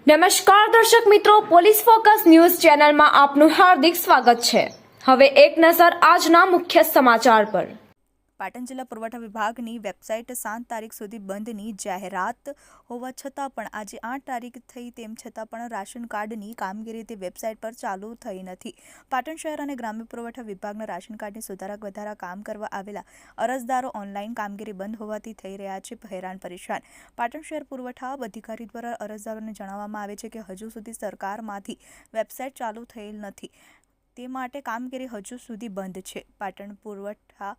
નમસ્કાર દર્શક મિત્રો, પોલીસ ફોકસ ન્યૂઝ ચેનલમાં આપનું હાર્દિક સ્વાગત છે। હવે એક નજર આજના મુખ્ય સમાચાર પર। પાટણ જિલ્લા પુરવઠા વિભાગની વેબસાઇટ 7 તારીખ સુધી બંધની જાહેરાત હોવા છતાં પણ આજે 8 તારીખ થઈ તેમ છતાં પણ રાશન કાર્ડની કામગીરી તે વેબસાઇટ પર ચાલુ થઈ નથી। પાટણ શહેર અને ગ્રામ્ય પુરવઠા વિભાગના રાશન કાર્ડની સુધારા વધારા કામ કરવા આવેલા અરજદારો ઓનલાઈન કામગીરી બંધ હોવાથી થઈ રહ્યા છે હેરાન પરેશાન। પાટણ શહેર પુરવઠા અધિકારી દ્વારા અરજદારોને જણાવવામાં આવે છે કે હજુ સુધી સરકારમાંથી વેબસાઇટ ચાલુ થયેલ નથી, તે માટે કામગીરી હજુ સુધી બંધ છે। પાટણ પુરવઠા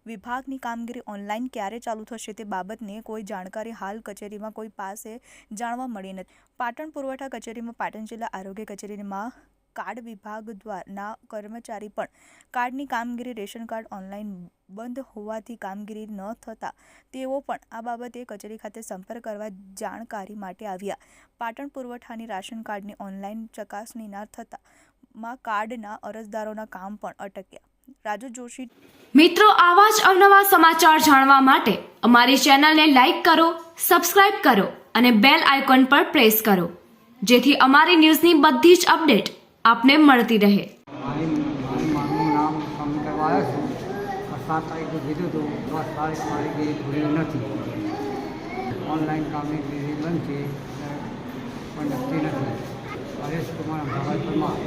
વિભાગની કામગીરી ઓનલાઈન ક્યારે ચાલુ થશે તે બાબતને કોઈ જાણકારી હાલ કચેરીમાં કોઈ પાસે જાણવા મળી નથી। પાટણ પુરવઠા કચેરીમાં પાટણ જિલ્લા આરોગ્ય કચેરીમાં કાર્ડ વિભાગ દ્વારાના કર્મચારી પણ કાર્ડની કામગીરી રેશન કાર્ડ ઓનલાઈન બંધ હોવાથી કામગીરી ન થતા તેઓ પણ આ બાબતે કચેરી ખાતે સંપર્ક કરવા જાણકારી માટે આવ્યા। પાટણ પુરવઠાની રાશન કાર્ડની ઓનલાઈન ચકાસણી ન થતા માં કાર્ડના અરજદારોના કામ પણ અટક્યા। રાજુ જોશી મિત્રો, આવા જ અવનવા સમાચાર જાણવા માટે અમારી ચેનલને લાઈક કરો, સબસ્ક્રાઇબ કરો અને બેલ આઇકોન પર પ્રેસ કરો, જેથી અમારી ન્યૂઝની બધી જ અપડેટ આપને મળતી રહે। મારું નામ કામ કરવા આવ્યો છું, 7 તારીખે કીધું હતું, 10 તારીખે ખુલ્યું નથી। ઓનલાઈન કામગીરી બંધ છે, પણ નક્કી નથી। હરેશ કુમાર ભાગલ પરમાર।